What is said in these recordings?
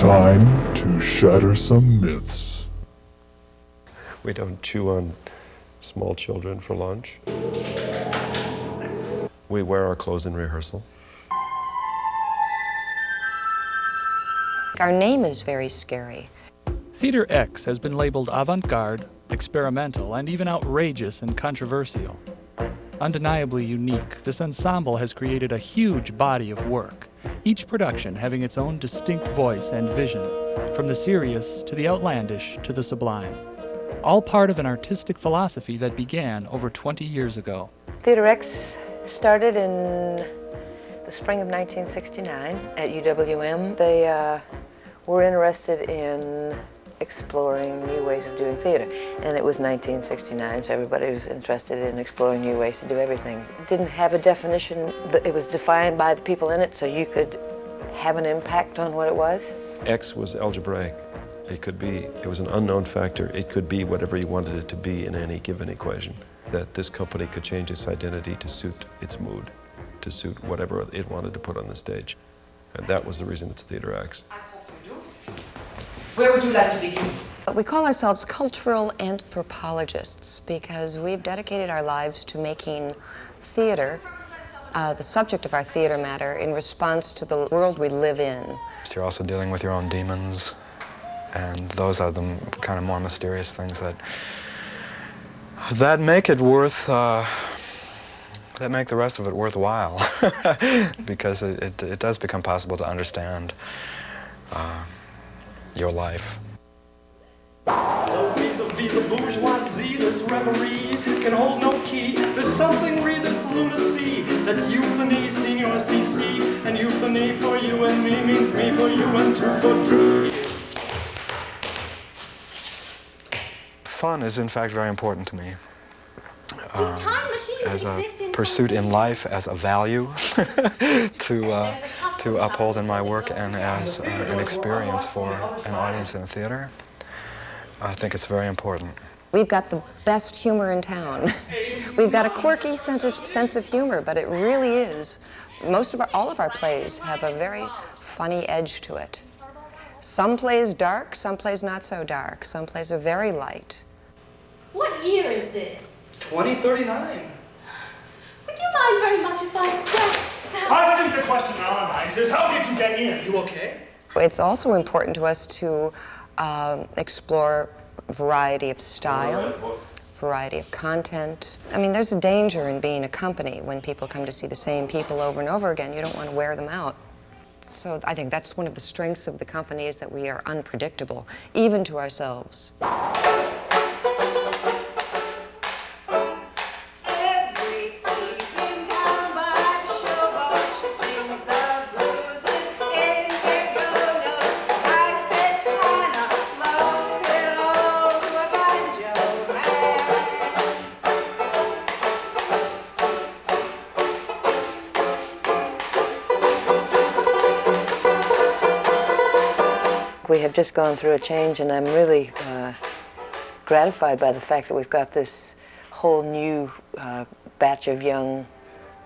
Time to shatter some myths. We don't chew on small children for lunch. We wear our clothes in rehearsal. Our name is very scary. TheatreX has been labeled avant-garde, experimental, and even outrageous and controversial. Undeniably unique, this ensemble has created a huge body of work, each production having its own distinct voice and vision, from the serious to the outlandish to the sublime. All part of an artistic philosophy that began over 20 years ago. TheatreX started in the spring of 1969 at UWM. They were interested in exploring new ways of doing theater. And it was 1969, so everybody was interested in exploring new ways to do everything. It didn't have a definition, but it was defined by the people in it, so you could have an impact on what it was. X was algebraic. It was an unknown factor. It could be whatever you wanted it to be in any given equation. That this company could change its identity to suit its mood, to suit whatever it wanted to put on the stage. And that was the reason it's TheatreX. Where would you like to begin? We call ourselves cultural anthropologists because we've dedicated our lives to making theater the subject of our theater matter in response to the world we live in. You're also dealing with your own demons, and those are the kind of more mysterious things that make it worth, that make the rest of it worthwhile, because it does become possible to understand your life. Vis-a-vis the bourgeoisie, this reverie can hold no key. There's something re this lunacy that's euphony, senior CC, and euphony for you and me means me for you and two for tea. Fun is in fact very important to me. Time machines as a exist in pursuit in life, as a value to uphold in my work, and as an experience for an audience in a theater. I think it's very important. We've got the best humor in town. We've got a quirky sense of humor, but it really is. All of our plays have a very funny edge to it. Some plays dark, some plays not so dark. Some plays are very light. What year is this? 2039. Would you mind very much if I sat down? I think the question on our minds is, how did you get in? You okay? It's also important to us to explore variety of style, variety of content. I mean, there's a danger in being a company when people come to see the same people over and over again. You don't want to wear them out. So I think that's one of the strengths of the company, is that we are unpredictable, even to ourselves. We have just gone through a change, and I'm really gratified by the fact that we've got this whole new batch of young,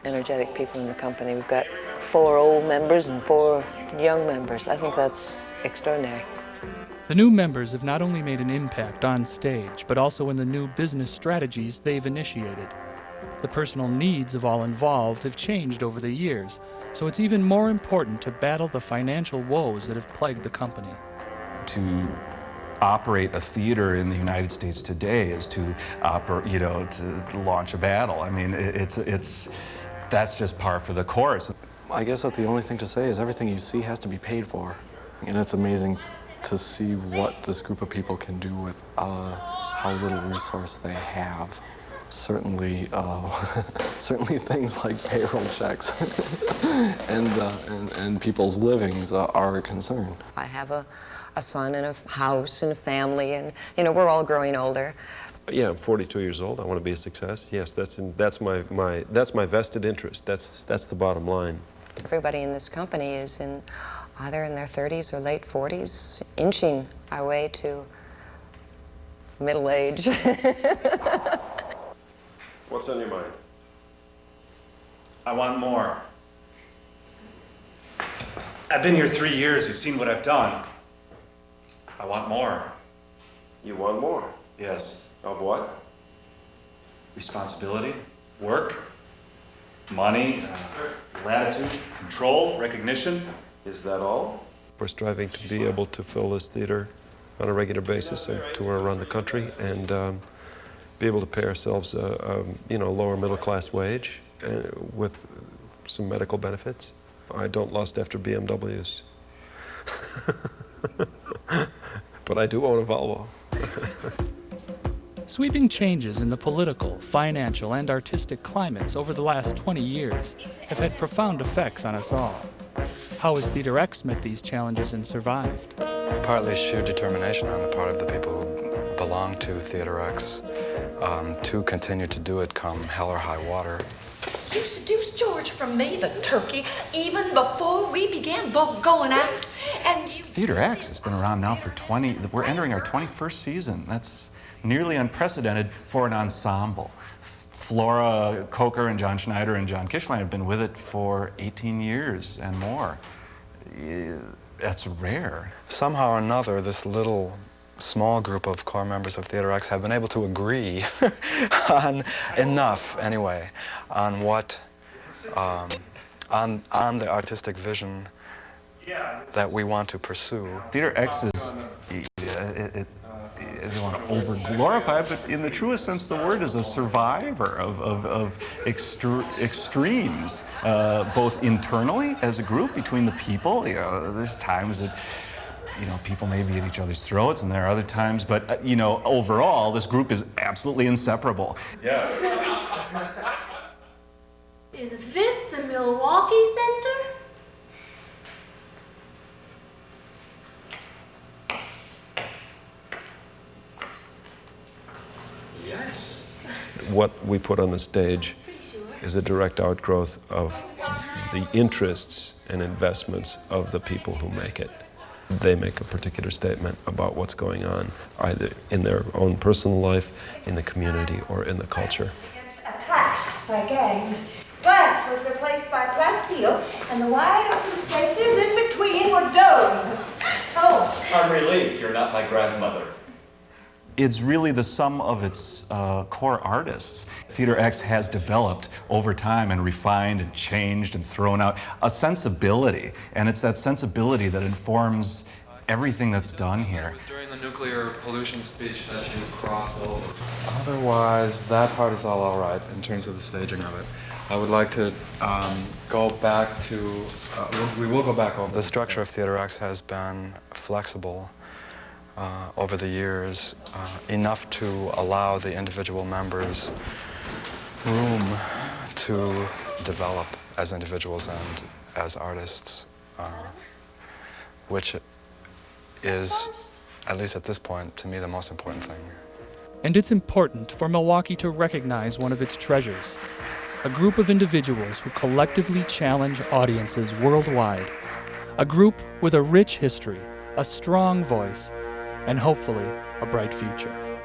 energetic people in the company. We've got 4 old members and 4 young members. I think that's extraordinary. The new members have not only made an impact on stage, but also in the new business strategies they've initiated. The personal needs of all involved have changed over the years, so it's even more important to battle the financial woes that have plagued the company. To operate a theater in the United States today is to to launch a battle. I mean, that's just par for the course. I guess that the only thing to say is everything you see has to be paid for. And it's amazing to see what this group of people can do with how little resource they have. Certainly, certainly things like payroll checks and people's livings are a concern. I have a son and a house and a family, and we're all growing older. Yeah, I'm 42 years old. I want to be a success. Yes, that's my vested interest. That's the bottom line. Everybody in this company is either in their 30s or late 40s, inching our way to middle age. What's on your mind? I want more. I've been here 3 years. You've seen what I've done. I want more. You want more? Yes. Of what? Responsibility, work, money, latitude, control, recognition. Is that all? We're striving to be able to fill this theater on a regular basis and tour around the country and be able to pay ourselves a lower middle class wage with some medical benefits. I don't lust after BMWs. But I do own a Volvo. Sweeping changes in the political, financial, and artistic climates over the last 20 years have had profound effects on us all. How has TheatreX met these challenges and survived? Partly sheer determination on the part of the people who belong to TheatreX to continue to do it come hell or high water. You seduced George from me, the turkey, even before we began going out. And you... TheatreX has been around now for we're entering our 21st season. That's nearly unprecedented for an ensemble. Flora Coker and John Schneider and John Kishline have been with it for 18 years and more. That's rare. Somehow or another, this little small group of core members of TheatreX have been able to agree on enough, anyway, on what, on the artistic vision that we want to pursue. TheatreX is, I don't want to over-glorify it, but in the truest sense of the word, is a survivor of extremes, both internally as a group between the people. There's times that people may be at each other's throats, and there are other times, but overall, this group is absolutely inseparable. Yeah. Is this the Milwaukee Center? Yes. What we put on the stage is a direct outgrowth of the interests and investments of the people who make it. They make a particular statement about what's going on, either in their own personal life, in the community, or in the culture. Attacks by gangs. Glass was replaced by plasteel, and the wide open spaces in between were domed. Oh. I'm relieved you're not my grandmother. It's really the sum of its core artists. TheatreX has developed over time and refined and changed and thrown out a sensibility, and it's that sensibility that informs everything that's done here. It was during the nuclear pollution speech that you crossed over. Otherwise, that part is all right in terms of the staging of it. I would like to go back to, we will go back over. The structure of TheatreX has been flexible over the years, enough to allow the individual members room to develop as individuals and as artists, which is, at least at this point, to me, the most important thing. And it's important for Milwaukee to recognize one of its treasures, a group of individuals who collectively challenge audiences worldwide, a group with a rich history, a strong voice, and hopefully a bright future.